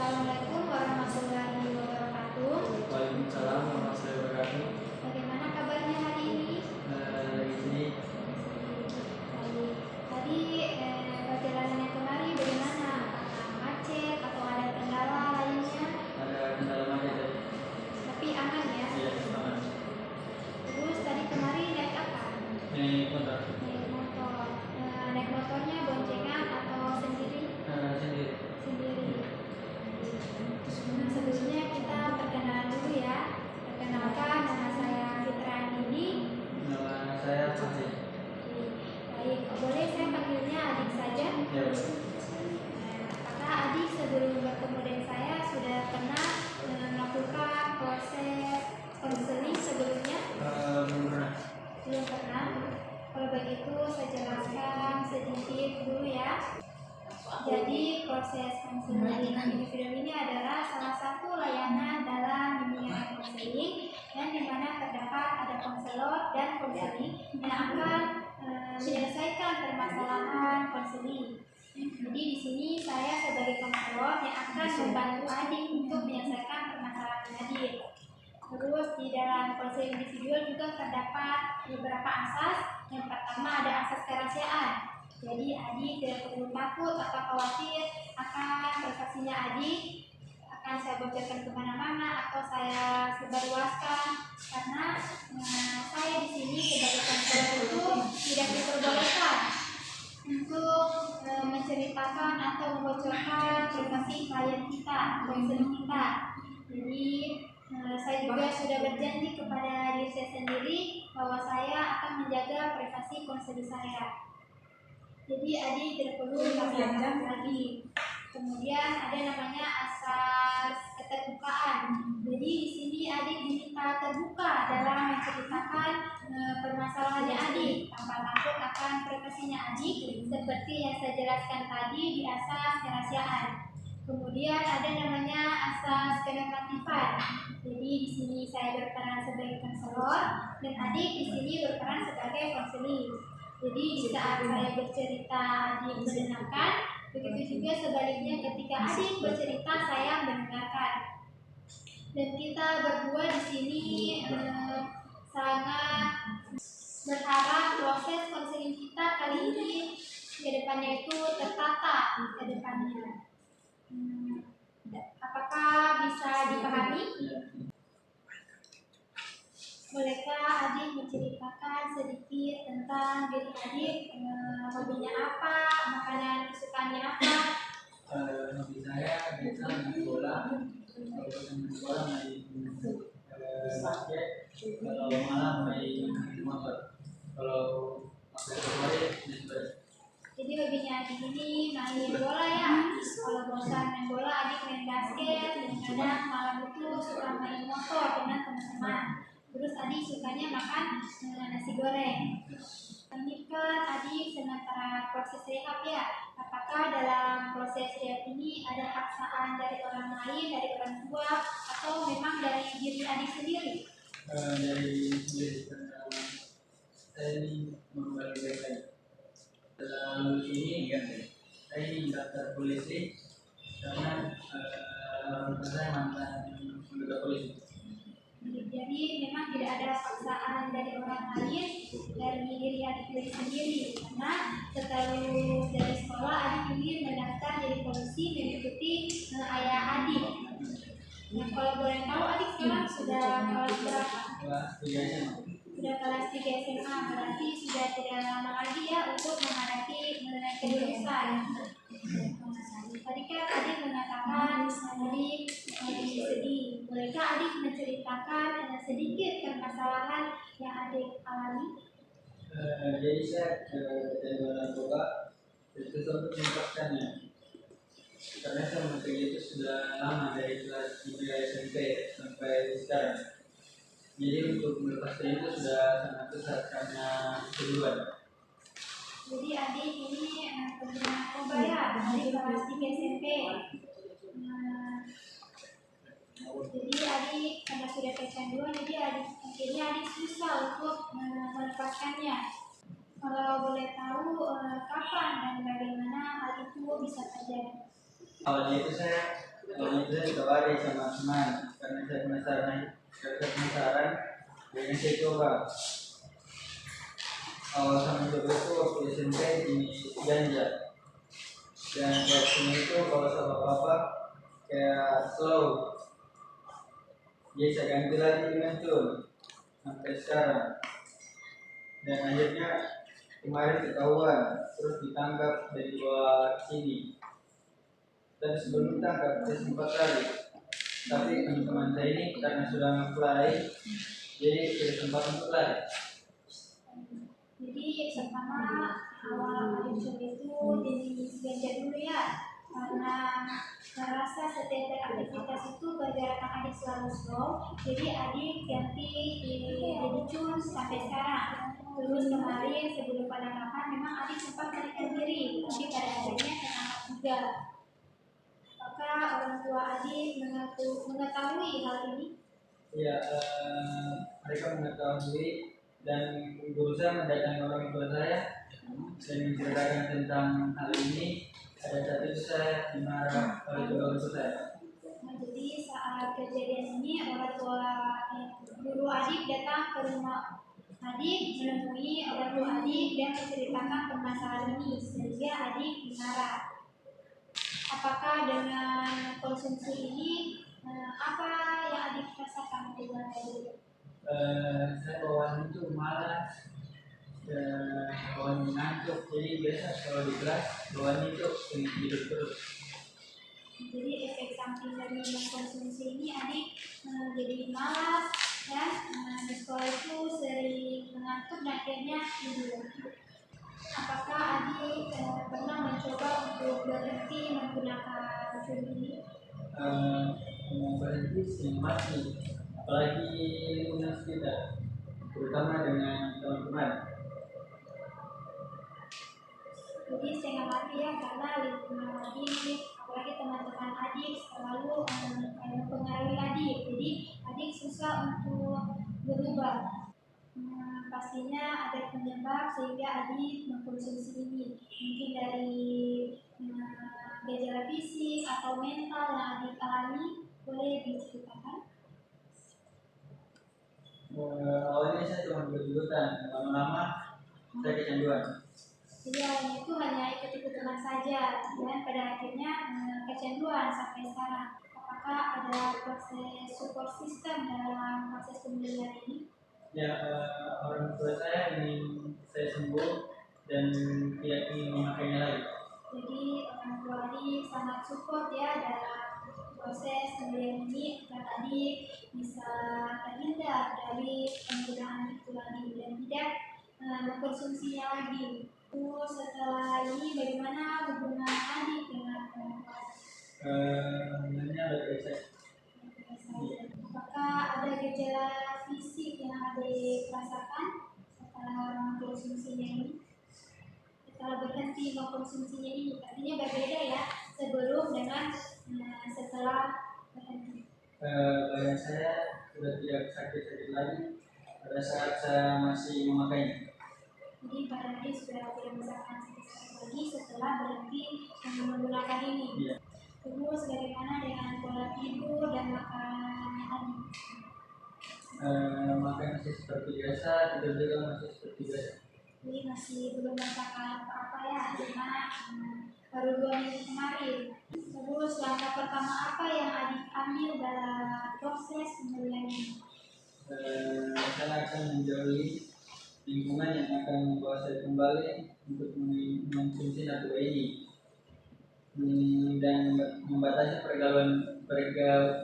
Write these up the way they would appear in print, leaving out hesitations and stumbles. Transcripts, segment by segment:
Assalamualaikum warahmatullahi wabarakatuh. Waalaikumsalam warahmatullahi wabarakatuh. Bagaimana kabarnya hari ini? Di sini Baik. Tadi perjalanan yang kemarin bagaimana? Apakah macet atau ada kendala lainnya? ada kendala macet tadi. Tapi aman ya? Iya, aman. Terus tadi kemarin naik apa? Naik motor. Naik motor. Naik motornya boncengan atau sendiri? Sendiri. Sendiri. Sebelumnya kita perkenalan dulu ya. Perkenalkan, nama saya Fitra Andini. Nama saya Fahri. Baik, boleh saya panggilnya adik saja? Ya, boleh. Apakah adik sebelum bertemu dengan saya sudah pernah melakukan proses konseling sebelumnya? Belum pernah. Belum pernah. Kalau begitu saya jelaskan sedikit dulu ya. Jadi proses konseling individu ini adalah salah satu layanan dalam bimbingan konseling yang dimana terdapat ada konselor dan konseling yang akan menyelesaikan permasalahan konseling. Jadi di sini saya sebagai konselor yang akan membantu adik untuk menyelesaikan permasalahan adik. Terus di dalam konseling individual juga terdapat beberapa asas. Yang pertama ada asas kerahasiaan. Jadi adik tidak perlu takut atau khawatir akan privasinya adik akan saya bocorkan kemana-mana atau saya sebarluaskan, karena saya di sini sebagai konselor itu tidak diperbolehkan untuk menceritakan atau membocorkan privasi klien kita, konseling kita. Jadi saya juga sudah berjanji kepada diri saya sendiri bahwa saya akan menjaga privasi konseling saya. Jadi adik tidak perlu takut lagi. Kemudian ada namanya asas keterbukaan. Jadi di sini adik diminta terbuka dalam menceritakan permasalahannya adik tanpa takut akan privasinya adik, seperti yang saya jelaskan tadi di asas kerahasiaan. Kemudian ada namanya asas kenormatifan. Jadi di sini saya berperan sebagai konselor dan adik di sini berperan sebagai konseling. Jadi di saat saya bercerita adik mendengarkan, begitu juga sebaliknya ketika adik bercerita saya mendengarkan. Dan kita berdua di sini sangat berharap proses konseling kita kali ini ke depannya itu tertata ke depannya. Apakah bisa dipahami? Bolehkah adik menceritakan sedikit tentang diri adik, hobinya apa, makanan kesukaannya apa? Hobi saya biasa main bola. Kalau main bola main basket. Kalau malam main motor. Kalau waktu sore main bola. Jadi hobinya adik ini main bola ya. Kalau bosan main bola, adik main basket. Dan kadang malam itu suka main motor dengan teman-teman. Terus adik sukanya makan nasi goreng. Ini kan adik sementara proses rehab ya. Apakah dalam proses rehab ini ada paksaan dari orang lain, dari orang tua, atau memang dari diri adik sendiri? Dari sendiri. Saya ini membaru baik. Dalam ini saya ini daftar polisi karena saya mantan anggota polisi. Jadi memang tidak ada paksaan dari orang lain, dari diri adik sendiri, karena setelah lulus dari sekolah adik ingin mendaftar jadi polisi mengikuti ayah adik. Nah, kalau boleh tahu adik sekarang sudah kelas berapa? Kelas 3 SMA. Sudah kelas 3 SMA, berarti sudah tidak lama lagi ya untuk menghadapi mengenai kelulusan. Tadi kan adik mengatakan adik sedih. Bolehkah adik menceritakan sedikit permasalahan yang adik alami? Jadi saya dari narkoba itu suatu menyebabkannya karena saya mencari itu sudah lama dari kelas 3 SMP sampai sekarang. Jadi untuk melepaskan itu sudah sangat susah karena kedudukan. Jadi adik ini pengguna narkoba ya, dari kelas 3 SMP. Jadi adik karena sudah kecanduan, jadi akhirnya adik susah untuk melepaskannya. Kalau boleh tahu kapan dan bagaimana hal itu bisa terjadi? Awalnya itu saya Dan itu saya tawari sama teman karena saya penasaran dengan saya coba. Awal sama coba itu waktu SMP di Ganja, dan reaksinya itu kalau sama apa kayak slow. Jadi saya ganti lagi dengan tune sampai sekarang, dan akhirnya kemarin ketahuan terus ditangkap dari luar sini. Dan sebelum ditangkap saya sempat lari, tapi teman-teman saya ini karena sudah apply jadi tidak sempat untuk lari. Jadi pertama awal adik coba itu di ganja dulu ya, karena merasa setiap beraktivitas itu pergerakan adik selalu slow, jadi adik ganti jadi cun sampai sekarang. Terus kemarin sebelum penangkapan memang adik sempat melarikan diri, tapi pada akhirnya tertangkap juga. Apakah orang tua adik mengetahui hal ini? Ya, mereka mengetahui, dan guru saya mendatangi orang tua saya dan menceritakan tentang hal ini. Ada satu itu saya dimarah oleh kedua orang tua saya. Nah, jadi saat kejadian ini orang tua guru adik datang ke rumah adik, menemui orang tua adik dan menceritakan permasalahan ini sehingga adik dimarah. Apakah dengan konsumsi ini apa yang adik rasakan di bulan tadi? Saya bawaan itu malas, bawaan ngantuk. Jadi biasa kalau di kelas bawaan itu ingin tidur terus. Jadi efek samping dari mengkonsumsi ini adik jadi malas dan di sekolah itu sering mengantuk dan akhirnya tidur. Apakah adik pernah mencoba untuk berhenti menggunakan racun ini? Mau berhenti sih masih, apalagi lingkungan sekitar, terutama dengan teman-teman. Jadi saya nggak ngerti ya, karena lingkungan adik, apalagi teman-teman adik selalu mempengaruhi adik. Jadi adik susah untuk berubah. Pastinya ada penyebab sehingga adik mengkonsumsi ini. Mungkin dari gejala fisik atau mental yang adik alami, boleh diceritakan? Awalnya saya cuma ikut-ikutan, lama-lama saya kecanduan. Jadi awalnya itu hanya ikut-ikut teman saja, dan pada akhirnya kecanduan sampai sekarang. Apakah ada proses support system dalam proses pembelian ini? Ya, orang tua saya ingin saya sembuh dan tidak ingin memakainya lagi. Jadi orang tua adik sangat support ya dalam proses pembelian ini agar adik bisa terhindar dari penggunaan itu lagi dan tidak mengkonsumsinya lagi. Terus setelah ini bagaimana hubungan adik dengan orang tua? Hubungannya baik-baik saja. Apakah ada gejala fisik yang adik rasakan setelah mengkonsumsinya ini? Setelah berhenti mengkonsumsinya ini, artinya berbeda ya sebelum dengan setelah berhenti. Badan saya sudah tidak sakit-sakit lagi pada saat saya masih memakainya. Jadi pada adik sudah tidak merasakan sakit lagi setelah berhenti menggunakan ini. Iya. Terus bagaimana dengan pola tidur dan makannya tadi? Makan masih seperti biasa, tidur juga masih seperti biasa. Jadi masih belum merasakan apa-apa ya, karena baru 2 minggu kemarin. Terus langkah pertama apa yang adik ambil dalam proses pembelian ini? Saya akan menjauhi lingkungan yang akan membawa saya kembali untuk mengkonsumsi narkoba ini, dan membatasi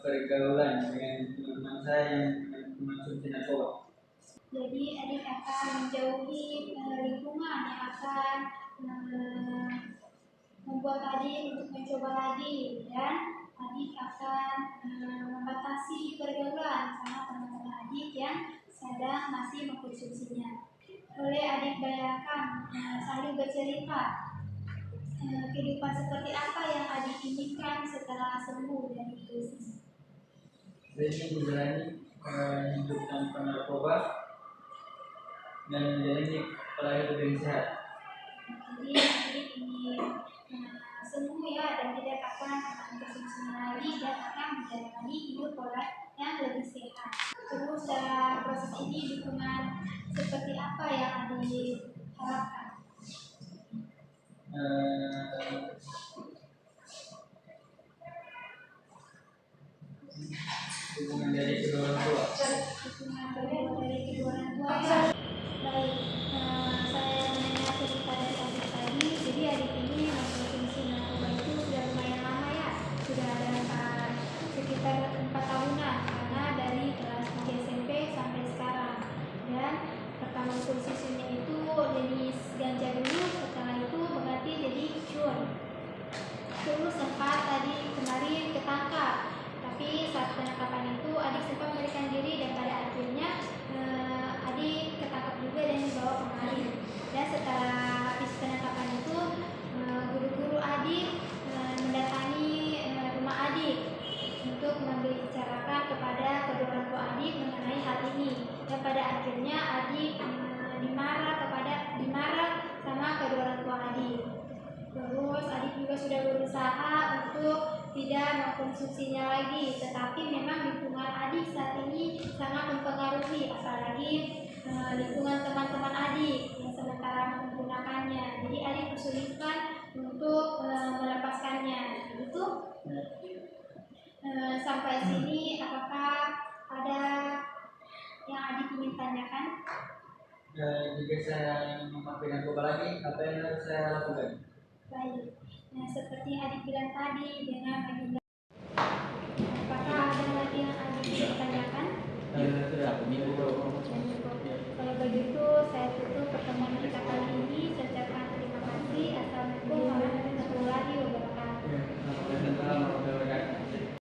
pergaulan dengan teman-teman saya yang mengkonsumsi narkoba. Jadi adik akan menjauhi lingkungan yang akan membuat adik untuk mencoba lagi, dan adik akan membatasi pergaulan sama teman-teman adik yang sedang masih mengkonsumsinya. Boleh adik bayangkan sambil bercerita kehidupan seperti apa yang adik inginkan setelah sembuh dari krisis? Saya ingin menjalani hidup tanpa narkoba dan menjalani pola hidup yang sehat. Jadi adik ingin sembuh ya, dan tidak akan mengkonsumsinya lagi, tadi hidup pola yang lebih sehat. Terus dalam proses ini dukungan seperti apa yang diharapkan? Dukungan dari kedua orang tua. Dukungan dari kedua orang tua ya. Baik, saya menanya cerita dari adik tadi. Jadi adik ini mengkonsumsi narkoba itu sudah lumayan lama ya, sudah ada sekitar 4 tahunan, karena dari kelas 3 SMP sampai sekarang. Dan pertama konsumsinya itu jenis ganja dulu, setelah itu berganti jadi cur. Terus sempat tadi kemarin ketangkap, tapi saat penangkapan itu adik sempat melarikan diri dan pada akhirnya adik ketangkap juga dan dibawa kemari. Dan setelah habis penangkapan itu guru-guru adik mendatangi rumah adik untuk membicarakan kepada kedua orang tua adik mengenai hal ini. Dan pada akhirnya adik dimarah sama kedua orang tua adik. Terus adik juga sudah berusaha untuk tidak mengkonsumsinya lagi, tetapi memang lingkungan adik saat ini sangat mempengaruhi, apalagi lingkungan teman-teman adik yang sementara menggunakannya. Jadi adik kesulitan untuk melepaskannya. Itu sampai sini, apakah ada yang adik ingin tanyakan? Jika saya memakai narkoba lagi, apa yang harus saya lakukan? Baik. Nah, seperti adik bilang tadi, dengan menghindari